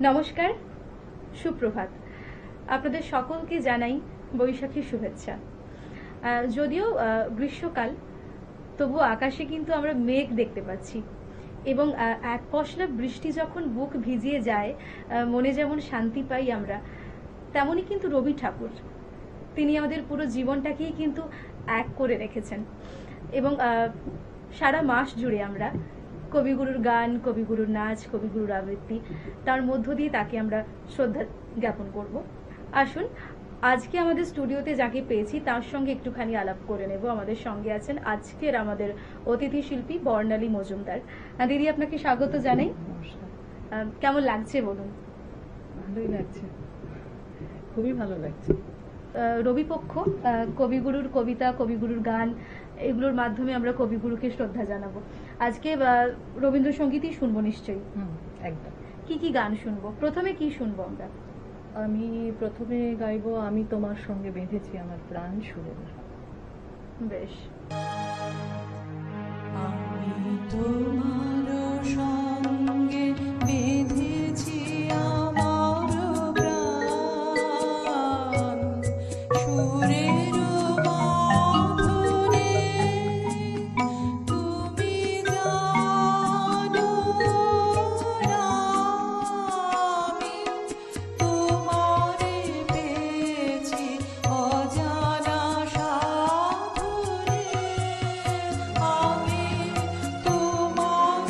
নমস্কার, সুপ্রভাত। আপনাদের সকলকে জানাই বৈশাখীর শুভেচ্ছা। যদিও গ্রীষ্মকাল, তবুও আকাশে কিন্তু আমরা মেঘ দেখতে পাচ্ছি এবং এক পশলা বৃষ্টি যখন বুক ভিজিয়ে যায়, মনে যেমন শান্তি পাই আমরা, তেমনই কিন্তু রবি ঠাকুর, তিনি আমাদের পুরো জীবনটাকেই কিন্তু এক করে রেখেছেন। এবং সারা মাস জুড়ে আমরা কবিগুরুর গান, কবিগুরুর নাচ, কবিগুরুর আবৃত্তি, তার মধ্য দিয়ে তাকে আমরা শ্রদ্ধা জ্ঞাপন করব। আসুন আজকে আমাদের স্টুডিওতে যাকে পেয়েছি তার সঙ্গে একটুখানি আলাপ করে নেব। আমাদের সঙ্গে আছেন আজকের আমাদের অতিথি শিল্পী বর্ণালী মজুমদার। দিদি, আপনাকে স্বাগত জানাই। কেমন লাগছে বলুন? ভালোই লাগছে, খুবই ভালো লাগছে। রবিপক্ষ, কবিগুরুর কবিতা, কবিগুরুর গান, এগুলোর মাধ্যমে আমরা কবিগুরুকে শ্রদ্ধা জানাবো। আজকে রবীন্দ্রসঙ্গীতই শুনবো নিশ্চয়ই। একদম। কি কি গান শুনবো? প্রথমে কি শুনবো আমরা? আমি প্রথমে গাইবো আমি তোমার সঙ্গে বেঁধেছি আমার প্রাণ সুরের। বেশ। আমি তোমার সঙ্গে বেঁধেছি আমার প্রাণ সুরের বাঁধনে, তুমি জানো না আমি তোমারে পেয়েছি অজানা সাধনে। আমি তোমার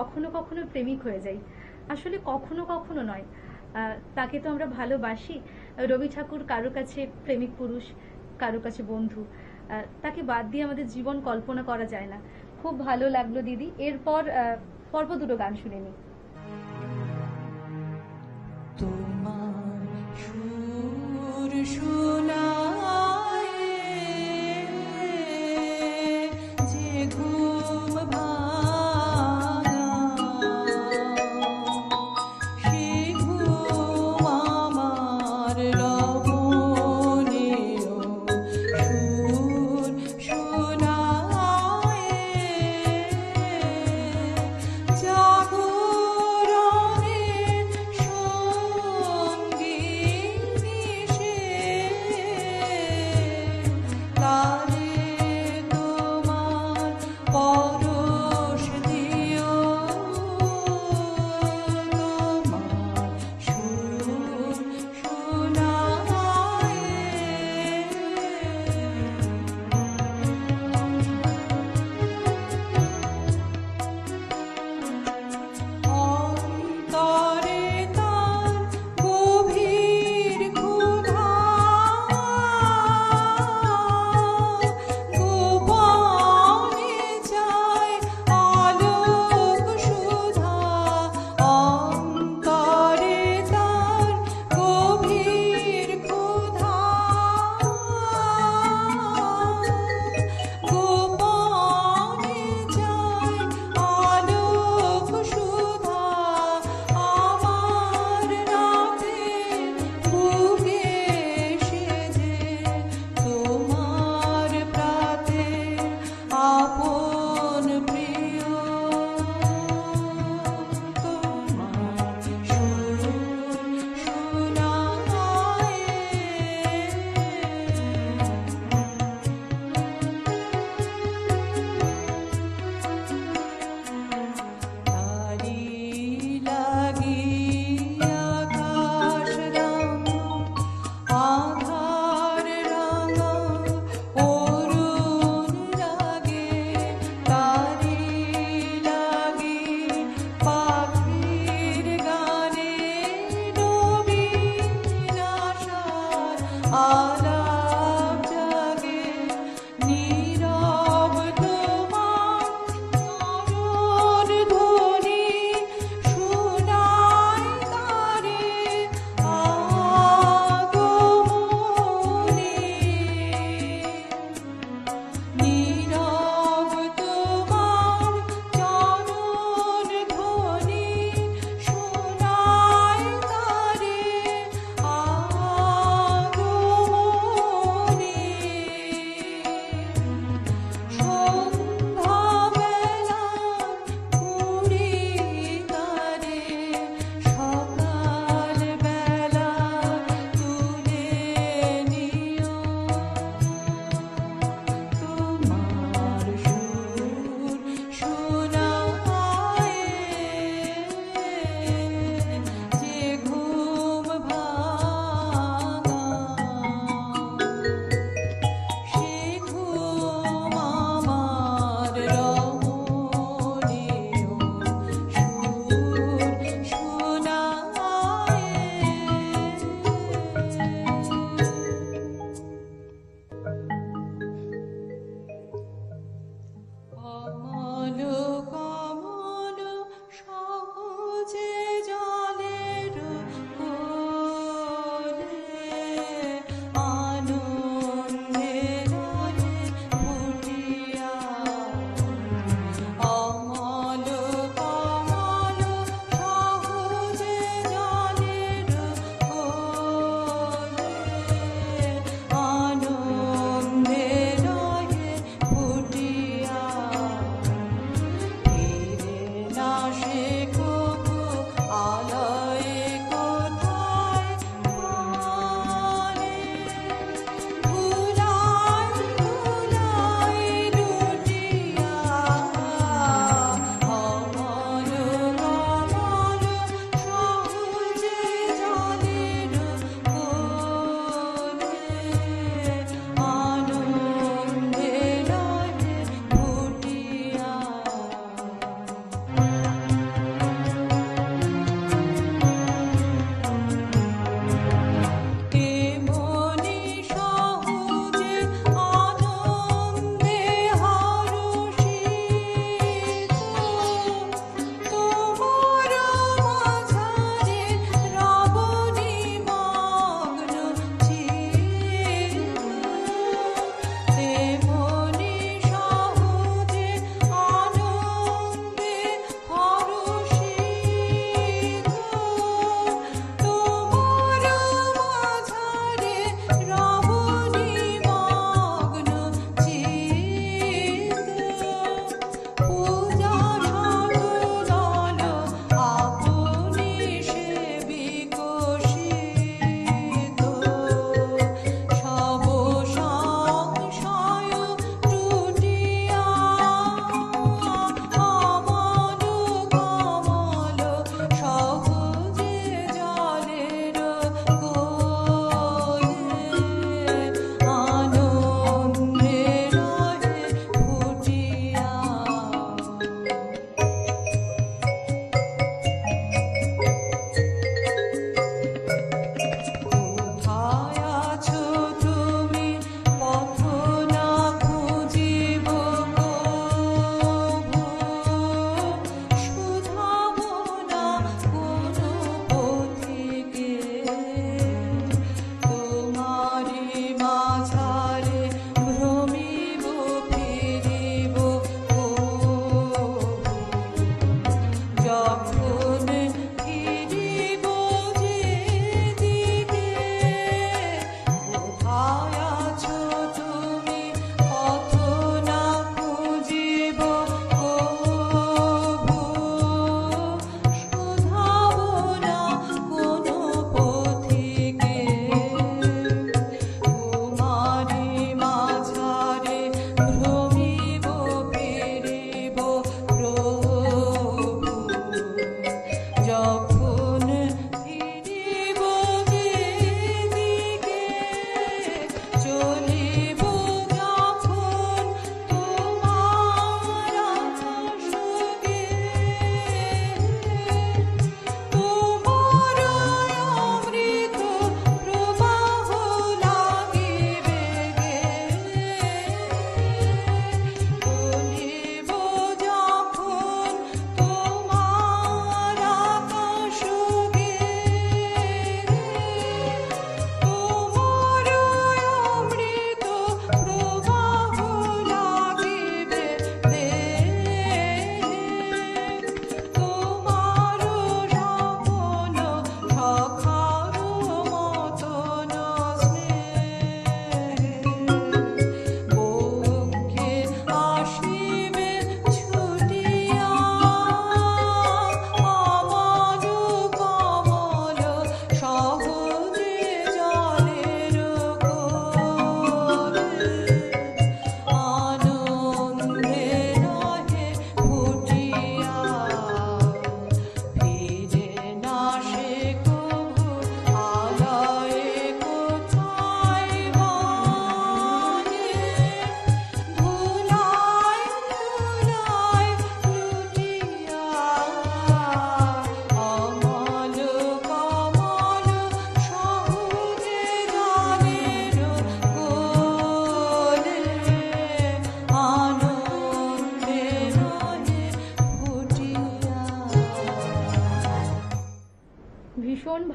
কখনো কখনো প্রেমিক হয়ে যাই। আসলে কখনো কখনো নয়, তাকে তো আমরা ভালোবাসি। রবি ঠাকুর কারো কাছে প্রেমিক পুরুষ, কারো কাছে বন্ধু। তাকে বাদ দিয়ে আমাদের জীবন কল্পনা করা যায় না। খুব ভালো লাগলো দিদি। এরপর পর্ব দুটো গান শুনে নিই। তোমার সুর শোনায় যে ঘুম ভাঙা, সে ঘুম আমার রমণীয় সুর শোনায়। জাগরণের সঙ্গিনী সে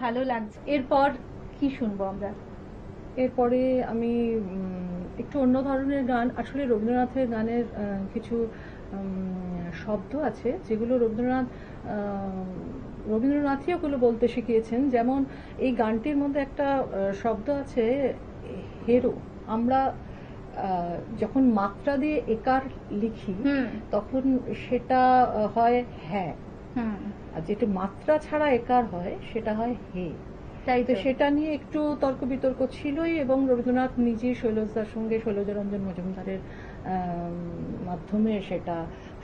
ভালো লাগছে। এরপর কি শুনবো আমরা? এরপরে আমি একটু অন্য ধরনের গান, আসলে রবীন্দ্রনাথের গানের কিছু শব্দ আছে যেগুলো রবীন্দ্রনাথই ওগুলো বলতে শিখিয়েছেন। যেমন এই গানটির মধ্যে একটা শব্দ আছে হেরো। আমরা যখন মাত্রা দিয়ে একার লিখি তখন সেটা হয় হ্যাঁ, আর যেটা মাত্রা ছাড়া একার হয় সেটা হয় হে। তাই তো সেটা নিয়ে একটু তর্ক বিতর্ক ছিলই, এবং রবীন্দ্রনাথ নিজে শৈলজার সঙ্গে, শৈলজারঞ্জন মজুমদারের মাধ্যমে সেটা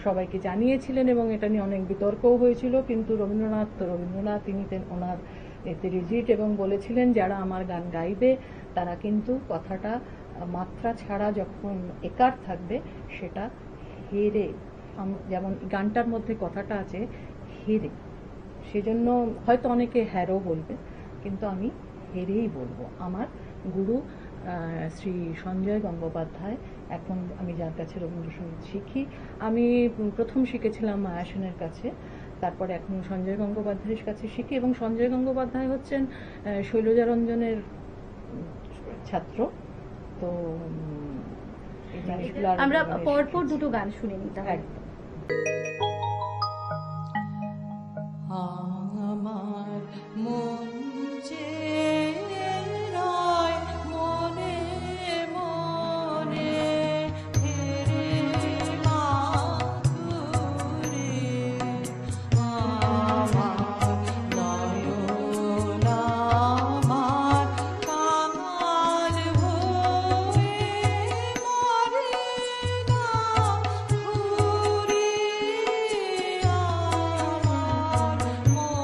সবাইকে জানিয়েছিলেন এবং এটা নিয়ে অনেক বিতর্কও হয়েছিল। কিন্তু রবীন্দ্রনাথ তিনি ওনার এতে রিজিড এবং বলেছিলেন যারা আমার গান গাইবে তারা কিন্তু কথাটা মাত্রা ছাড়া যখন একার থাকবে সেটা হেরে, যেমন গানটার মধ্যে কথাটা আছে হেরে, সেজন্য হয়তো অনেকে হ্যারো বলবে কিন্তু আমি হেরেই বলবো। আমার গুরু শ্রী সঞ্জয় গঙ্গোপাধ্যায়, এখন আমি যার কাছে রবীন্দ্রসঙ্গীত শিখি, আমি প্রথম শিখেছিলাম মায়া সেনের কাছে, তারপরে এখন সঞ্জয় গঙ্গোপাধ্যায়ের কাছে শিখি। এবং সঞ্জয় গঙ্গোপাধ্যায় হচ্ছেন শৈলজারঞ্জনের ছাত্র। তো এই জিনিসগুলো আমরা পরপর দুটো গান শুনে নিতে হয়। একদম। আমার মন চেয়ে রয় মনে মনে ফেরে মাধুরী, আমার নয়ন আমার কাঙাল হয়ে মরে না ঘুরে, আমার মন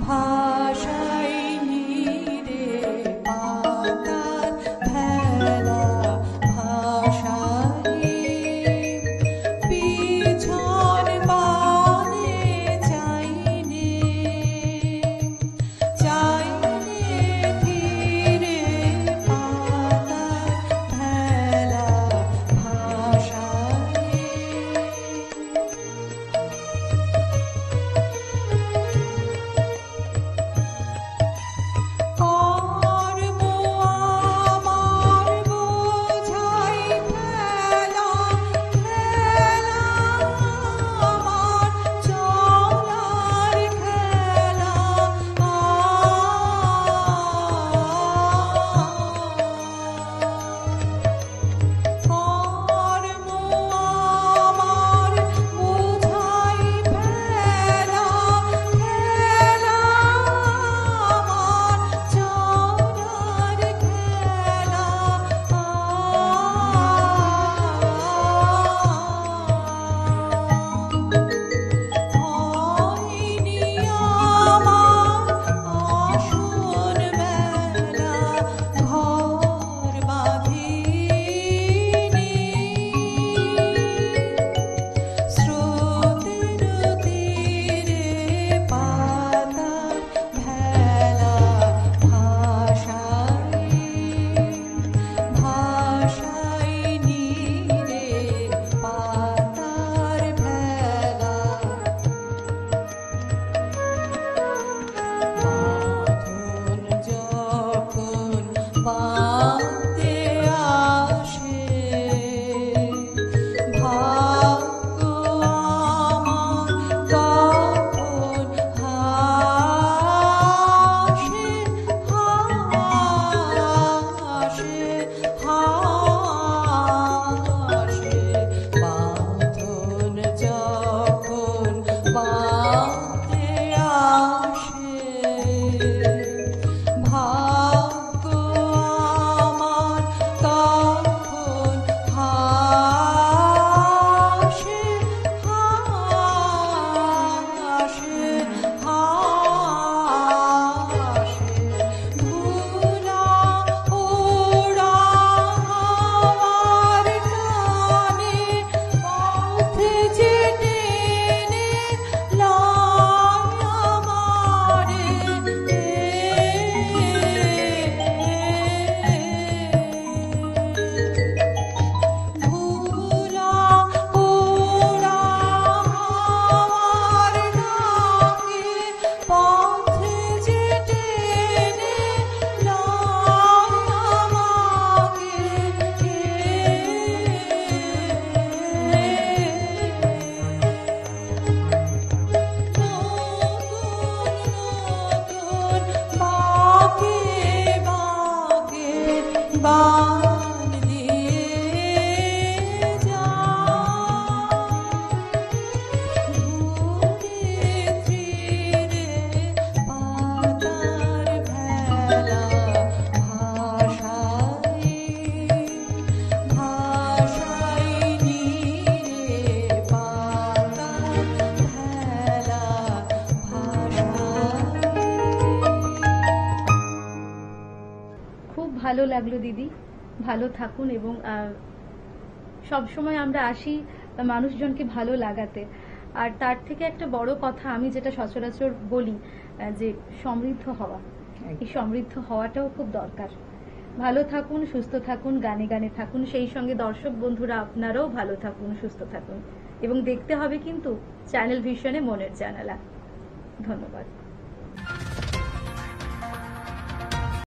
ভাষাই নীরে পাতার ভেলা ভাষাই পিছন পানে চাইনে ধীরে পাতার ভেলা ভাষাই কর্ম আমার বোঝাই ফেলা খেলা আমার চলার খেলা কর্ম আমার বোঝাই ফেলা খেলা আমার চলার খেলা হয়নি আমার আসন বেলা ঘর বাঁধিনি স্রোতের তীরে পাতার ভেলা ভাষাই নীরে পাতার ভেলা বাঁধন যখন বাঁধতে আসে ভাগ্য আমার তখন হাসে বাঁধন যখন বাঁধতে আসে ভাগ্য আমার তখন হাসে ধুলা ওড়া আমার কানে পথে যে টেনে লয় আমারে ধুলা ওড়া আমার নাকে পথে যে টেনে লয় আমাকে বাঁকে বাঁকে বান দিয়ে ধীরে পাতার ভেলা ভাষাই নীরে পাতার ভেলা খুব ভালো লাগলো দিদি, ভালো থাকুন এবং সব সময় আমরা আসি মানুষজনকে ভালো লাগাতে। আর তার থেকে একটা বড় কথা আমি যেটা সচরাচর বলি যে সমৃদ্ধ হওয়া, এই সমৃদ্ধ হওয়াটাও খুব দরকার। ভালো থাকুন, সুস্থ থাকুন, গানে গানে থাকুন, সেই সঙ্গে দর্শক বন্ধুরা আপনারাও ভালো থাকুন, সুস্থ থাকুন এবং দেখতে হবে কিন্তু চ্যানেল ভিশনে মনের জানালা। ধন্যবাদ।